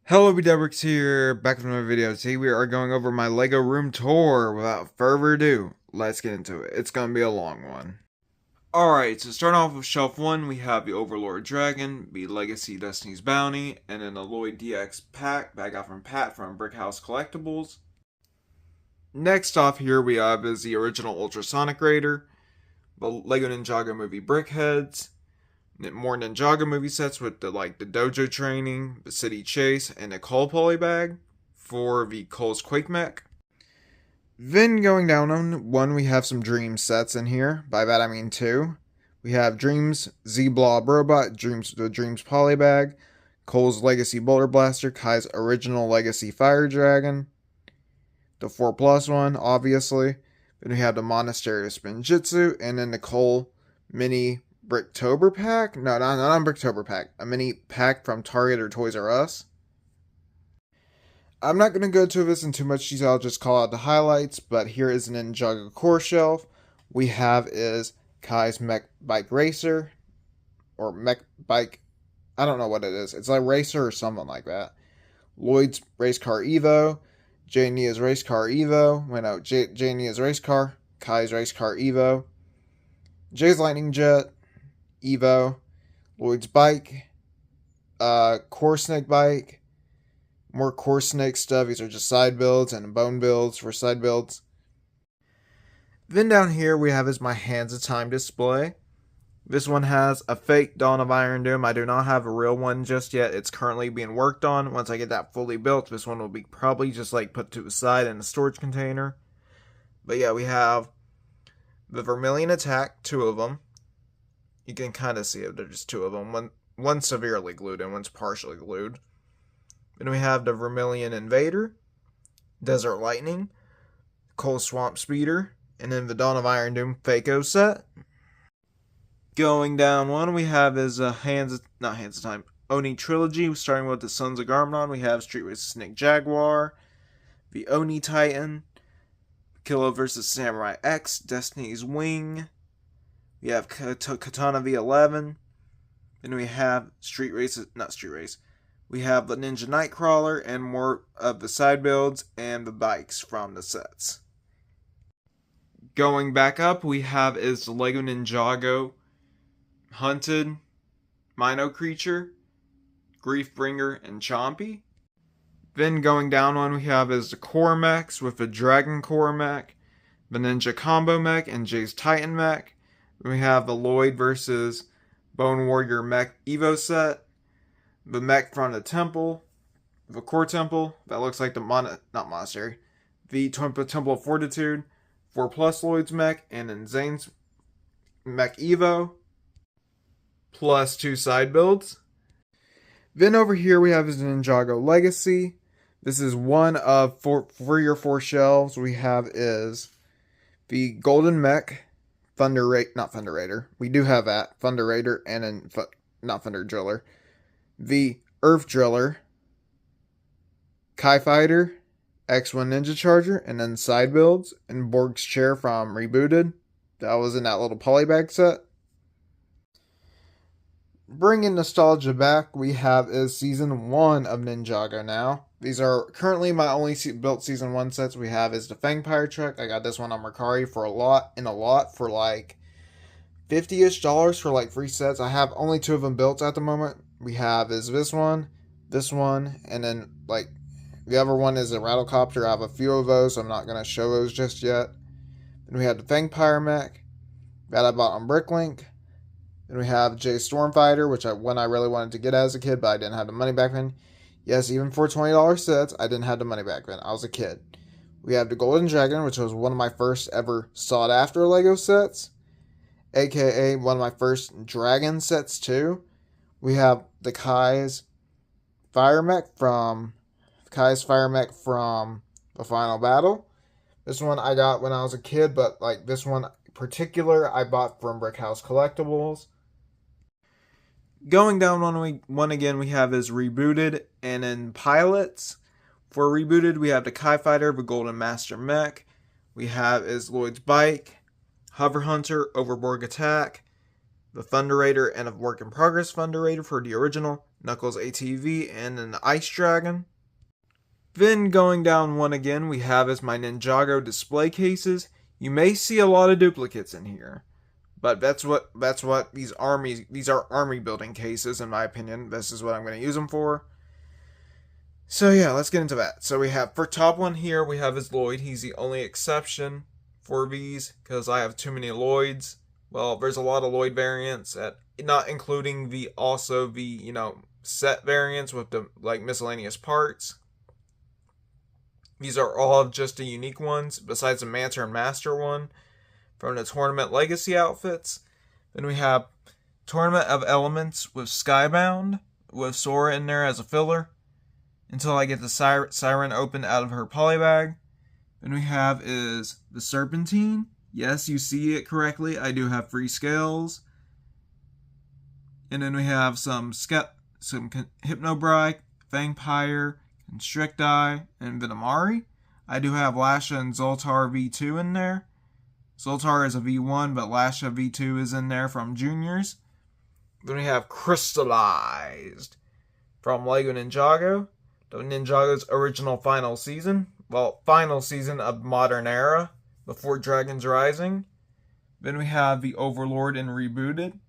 Hello, BDebricks here, back with another video. Today we are going over my LEGO room tour. Without further ado, let's get into it. It's going to be a long one. Alright, so starting off with shelf 1, we have the Overlord Dragon, the Legacy Destiny's Bounty, and an Lloyd DX pack that I got from Pat from Brickhouse Collectibles. Next off here we have is the original Ultrasonic Raider, the LEGO Ninjago movie Brickheads, more Ninjago movie sets with the dojo training, the city chase, and a Cole poly bag for the Cole's Quake mech. Then going down on one, we have some Dreams sets in here. By that I mean two. We have Dreams Z-Blob Robot, the Dreams poly bag, Cole's Legacy Boulder Blaster, Kai's original Legacy Fire Dragon, the 4+ one, obviously. Then we have the Monastery of Spinjitzu, and then the Cole mini Bricktober pack? No, not a Bricktober pack. A mini pack from Target or Toys R Us. I'm not going to go into this in too much detail. I'll just call out the highlights. But here is an Ninjago core shelf. We have is Kai's Mech Bike Racer. Or Mech Bike. I don't know what it is. It's like Racer or something like that. Lloyd's Race Car Evo. Jay Nia's Race Car Evo. Wait, no. Jay Nia's Race Car. Kai's Race Car Evo. Jay's Lightning Jet. Evo, Lloyd's Bike, Core Snake Bike, more Core Snake stuff. These are just side builds and bone builds for side builds. Then down here we have is my Hands of Time display. This one has a fake Dawn of Iron Doom. I do not have a real one just yet. It's currently being worked on. Once I get that fully built, this one will be probably just like put to the side in a storage container. But yeah, we have the Vermilion Attack, two of them. You can kind of see it. There's two of them. One's severely glued and one's partially glued. Then we have the Vermilion Invader, Desert Lightning, Cole Swamp Speeder, and then the Dawn of Iron Doom Fako set. Going down one, we have is Oni Trilogy, starting with the Sons of Garmadon. We have Street Racer Snake Jaguar, the Oni Titan, Kilo vs. Samurai X, Destiny's Wing. We have Katana V11. Then we have We have the Ninja Nightcrawler and more of the side builds and the bikes from the sets. Going back up, we have is the LEGO Ninjago Hunted, Mino Creature, Griefbringer, and Chompy. Then going down one, we have is the Core Mechs with the Dragon Core Mech, the Ninja Combo Mech, and Jay's Titan Mech. We have the Lloyd versus Bone Warrior Mech Evo set, the mech from the temple, the core temple that looks like the the Temple of Fortitude, 4+ Lloyd's mech, and then Zane's Mech Evo, plus two side builds. Then over here we have his Ninjago Legacy. This is one of 3 or 4 shelves. We have is the Golden Mech. Not Thunder Raider. We do have that. Thunder Raider and then not Thunder Driller. The Earth Driller, Kai Fighter, X1 Ninja Charger, and then side builds, and Borg's Chair from Rebooted. That was in that little polybag set. Bringing nostalgia back, we have is Season 1 of Ninjago now. These are currently my only built Season 1 sets. We have is the Fangpire truck. I got this one on Mercari for a lot for like $50-ish for like free sets. I have only 2 of them built at the moment. We have is this one, and then like the other one is a Rattlecopter. I have a few of those, so I'm not going to show those just yet. Then we have the Fangpire mech that I bought on Bricklink. Then we have Jay's Stormfighter, which I really wanted to get as a kid, but I didn't have the money back then. Yes, even for $20 sets, I didn't have the money back then. I was a kid. We have the Golden Dragon, which was one of my first ever sought-after LEGO sets, aka one of my first Dragon sets too. We have the Kai's Fire Mech from the Final Battle. This one I got when I was a kid, but like this one in particular, I bought from Brickhouse Collectibles. Going down one again, we have is Rebooted and then Pilots. For Rebooted, we have the Kai Fighter, the Golden Master Mech. We have is Lloyd's Bike, Hover Hunter, Overborg Attack, the Thunderator and a work in progress Thunderator for the original, Knuckles ATV, and an Ice Dragon. Then going down one again, we have as my Ninjago display cases. You may see a lot of duplicates in here, but that's what these are army building cases in my opinion. This is what I'm going to use them for. So yeah, let's get into that. So we have, for top one here, we have is Lloyd. He's the only exception for these because I have too many Lloyds. Well, there's a lot of Lloyd variants, not including the set variants with the miscellaneous parts. These are all just the unique ones, besides the Mancer and Master one from the Tournament Legacy outfits. Then we have Tournament of Elements with Skybound, with Sora in there as a filler, until I get the Siren opened out of her polybag. Then we have is the Serpentine. Yes, you see it correctly. I do have free scales. And then we have some Hypnobrite, Fangpyre, Constricti, and Venomari. I do have Lasha and Zoltar V2 in there. Zoltar is a V1, but Lasha V2 is in there from Juniors. Then we have Crystallized from LEGO Ninjago. The Ninjago's original final season. Well, final season of Modern Era, before Dragons Rising. Then we have the Overlord in Rebooted.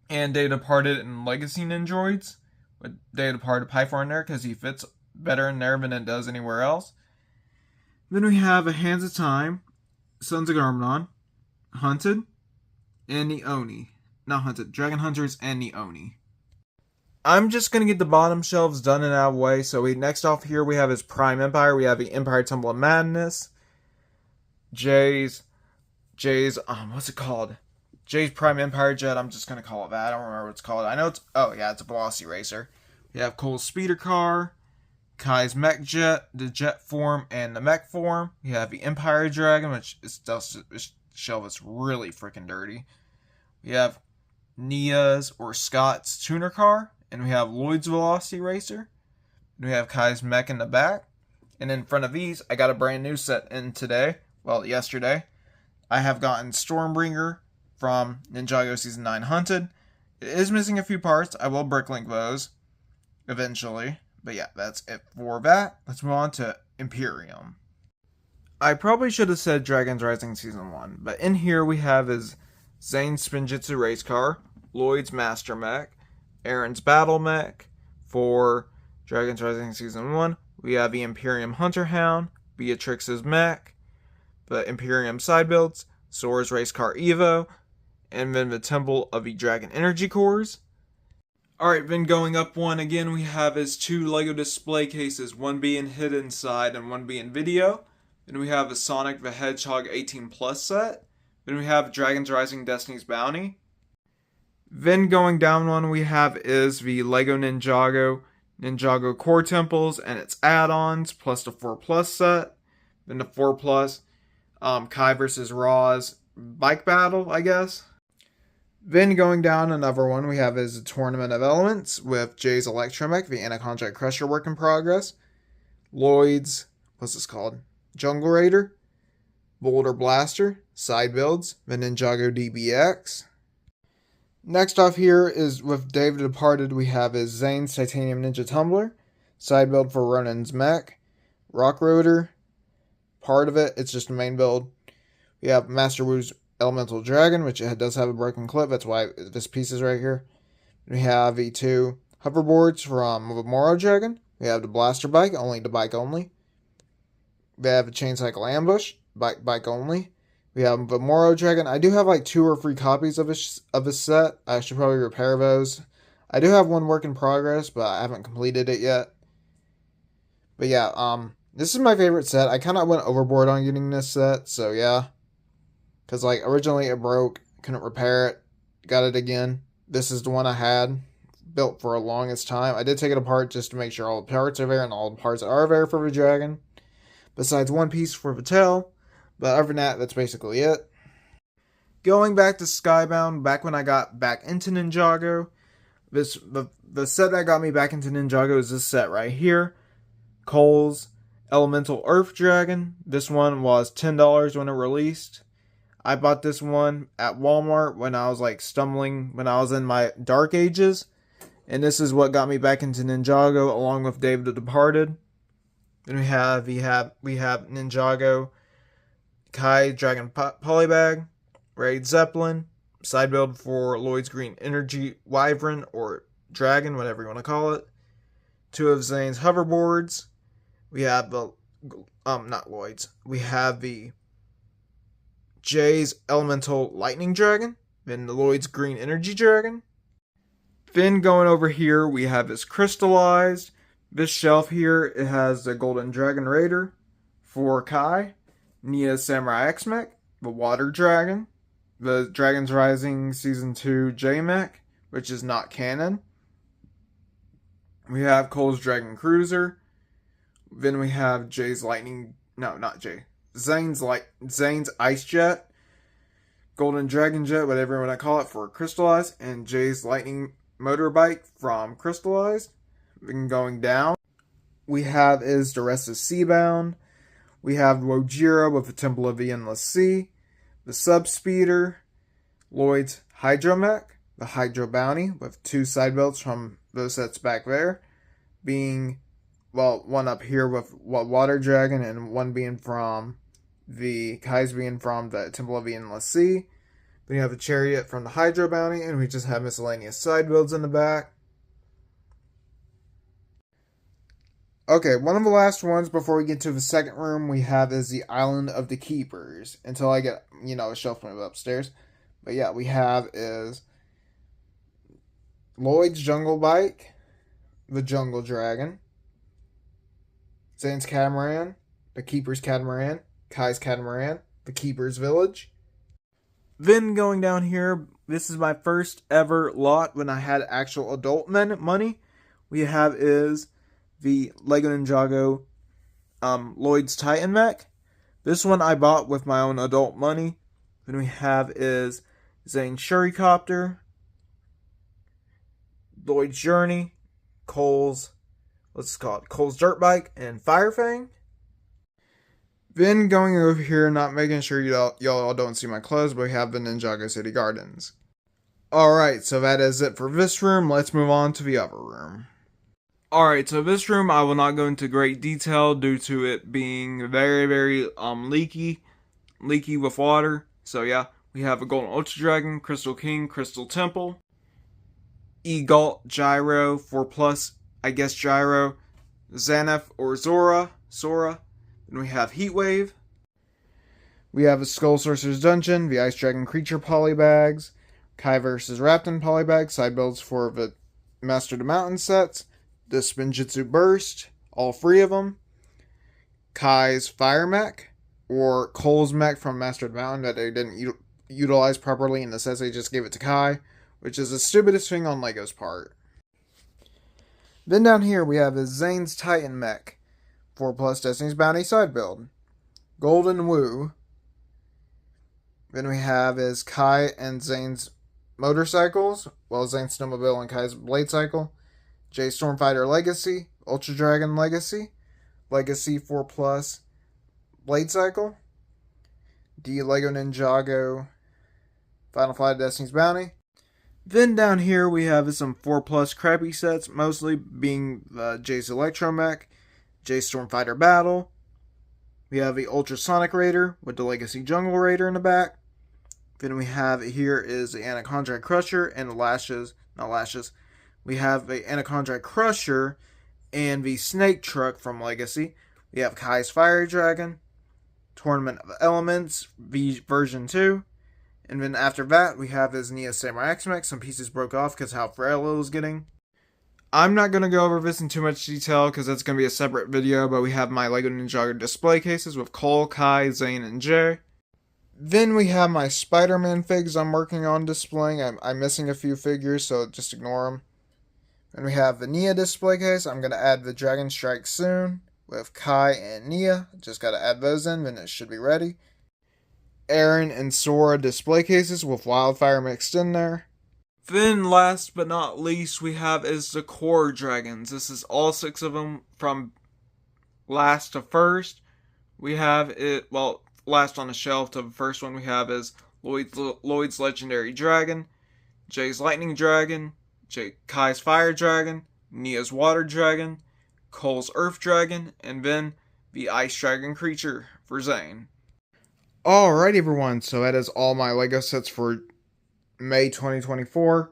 And Day Departed in Legacy Ninjroids. With Day Departed Pythor in there because he fits better in there than it does anywhere else. Then we have A Hands of Time, Sons of Garmadon, Hunted, and the Oni. Not Hunted, Dragon Hunters and the Oni. I'm just going to get the bottom shelves done and out of the way. So next off here we have his Prime Empire. We have the Empire Temple of Madness. Jay's what's it called? Jay's Prime Empire Jet. I'm just going to call it that. I don't remember what it's called. I know it's a Velocity Racer. We have Cole's Speeder Car, Kai's Mech Jet, the Jet form, and the Mech form. We have the Empire Dragon, which this shelf is really freaking dirty. We have Nia's or Scott's Tuner Car. And we have Lloyd's Velocity Racer. And we have Kai's Mech in the back. And in front of these, I got a brand new set in today. Well, yesterday. I have gotten Stormbringer from Ninjago Season 9 Hunted. It is missing a few parts. I will bricklink those eventually. But yeah, that's it for that. Let's move on to Imperium. I probably should have said Dragons Rising Season 1. But in here we have is Zane's Spinjitzu Race Car. Lloyd's Master Mech. Aaron's Battle Mech. For Dragons Rising Season 1, we have the Imperium Hunter Hound, Beatrix's Mech, the Imperium Side Builds, Sora's Race Car Evo, and then the Temple of the Dragon Energy Cores. Alright, then going up one again, we have his two LEGO display cases, one being hidden inside and one being video. Then we have a Sonic the Hedgehog 18 Plus set. Then we have Dragons Rising Destiny's Bounty. Then going down one we have is the LEGO Ninjago Core Temples and its add-ons, plus the 4 Plus set. Then the 4 Plus Kai vs. Raw's bike battle, I guess. Then going down another one we have is the Tournament of Elements with Jay's Electromech, the Anaconda Crusher work in progress. Lloyd's, what's this called? Jungle Raider. Boulder Blaster, side builds, the Ninjago DBX. Next off here is with Dave Departed, we have is Zane's Titanium Ninja Tumbler, side build for Ronan's Mech, Rock Rotor, part of it, it's just a main build. We have Master Wu's Elemental Dragon, which it does have a broken clip, that's why this piece is right here. We have the two hoverboards from the Moro Dragon. We have the Blaster Bike, only the bike only. We have a Chain Cycle Ambush, bike only. We have the Moro Dragon. I do have like 2 or 3 copies of this set. I should probably repair those. I do have one work in progress, but I haven't completed it yet. But yeah, this is my favorite set. I kind of went overboard on getting this set, so yeah. Because like originally it broke, couldn't repair it, got it again. This is the one I had, built for the longest time. I did take it apart just to make sure all the parts are there and all the parts are there for the dragon. Besides one piece for the tail. But other than that, that's basically it. Going back to Skybound, back when I got back into Ninjago, the set that got me back into Ninjago is this set right here. Cole's Elemental Earth Dragon. This one was $10 when it released. I bought this one at Walmart when I was like stumbling, when I was in my dark ages. And this is what got me back into Ninjago along with David the Departed. Then we have Ninjago, Kai Dragon Polybag, Raid Zeppelin, side build for Lloyd's Green Energy Wyvern or Dragon, whatever you want to call it. 2 of Zane's hoverboards. We have the not Lloyd's. We have the Jay's Elemental Lightning Dragon, then the Lloyd's Green Energy Dragon. Then going over here, we have this crystallized. This shelf here, it has the Golden Dragon Raider for Kai, Nia Samurai X-Mech, the Water Dragon, the Dragons Rising Season 2 J-Mech, which is not canon. We have Cole's Dragon Cruiser. Then we have Zane's Ice Jet, Golden Dragon Jet, whatever you want to call it, for Crystallized, and Jay's Lightning Motorbike from Crystallized. Then going down, we have is the rest of Seabound. We have Wojira with the Temple of the Endless Sea, the Subspeeder, Lloyd's Hydromech, the Hydro Bounty with 2 side belts from those sets back there, being, well, one up here with Water Dragon and one being from the Kai's being from the Temple of the Endless Sea. Then you have the Chariot from the Hydro Bounty, and we just have miscellaneous side builds in the back. Okay, one of the last ones before we get to the second room we have is the Island of the Keepers. Until I get, a shelf move upstairs. But yeah, we have is Lloyd's Jungle Bike, the Jungle Dragon, Zane's Catamaran, the Keeper's Catamaran, Kai's Catamaran, the Keeper's Village. Then going down here, this is my first ever lot when I had actual adult money. We have is the Lego Ninjago Lloyd's Titan Mech. This one I bought with my own adult money. Then we have is Zane's Shuricopter, Lloyd's Journey, Cole's Dirt Bike, and Firefang. Then going over here, not making sure y'all don't see my clothes, but we have the Ninjago City Gardens. Alright, so that is it for this room. Let's move on to the other room. Alright, so this room I will not go into great detail due to it being very, very leaky with water. So yeah, we have a Golden Ultra Dragon, Crystal King, Crystal Temple, E-Galt, Gyro, 4+, I guess Gyro, Zaneth or Zora. Then we have Heatwave. We have a Skull Sorcerer's Dungeon, the Ice Dragon Creature Polybags, Kai vs. Raptor Polybag, side builds for the Master of the Mountain sets, the Spinjitzu Burst, all 3 of them, Kai's Fire Mech, or Cole's Mech from Master of the Mountain that they didn't utilize properly and the sets they just gave it to Kai, which is the stupidest thing on Lego's part. Then down here we have Zane's Titan Mech, 4+ Destiny's Bounty side build, Golden Wu. Then we have is Kai and Zane's motorcycles, well, Zane's snowmobile and Kai's blade cycle, Jay Stormfighter Legacy, Ultra Dragon Legacy, Legacy 4+ blade cycle, the Lego Ninjago Final Flight of Destiny's Bounty. Then down here we have some 4+ crappy sets, mostly being Jay's Electromech, Jay's Stormfighter Battle. We have the Ultrasonic Raider with the Legacy Jungle Raider in the back. Then we have here is the Anaconda Crusher and the we have the Anaconda Crusher and the Snake Truck from Legacy. We have Kai's Fire Dragon, Tournament of Elements, version 2. And then after that, we have his Nia Samurai X-Mech. Some pieces broke off because how frail it was getting. I'm not going to go over this in too much detail because that's going to be a separate video, but we have my Lego Ninjago display cases with Cole, Kai, Zane, and Jay. Then we have my Spider-Man figs I'm working on displaying. I'm missing a few figures, so just ignore them. And we have the Nia display case. I'm going to add the Dragon Strike soon with Kai and Nia. Just got to add those in, then it should be ready. Aaron and Sora display cases with Wildfire mixed in there. Then last but not least we have is the core dragons. This is all 6 of them from last to first. We have it, well, last on the shelf. The first one we have is Lloyd's Legendary Dragon, Jay's Lightning Dragon, Kai's Fire Dragon, Nia's Water Dragon, Cole's Earth Dragon, and then the Ice Dragon creature for Zane. Alright everyone, so that is all my LEGO sets for May 2024.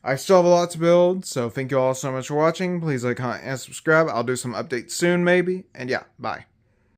I still have a lot to build, so thank you all so much for watching. Please like, comment, and subscribe. I'll do some updates soon maybe. And yeah, bye.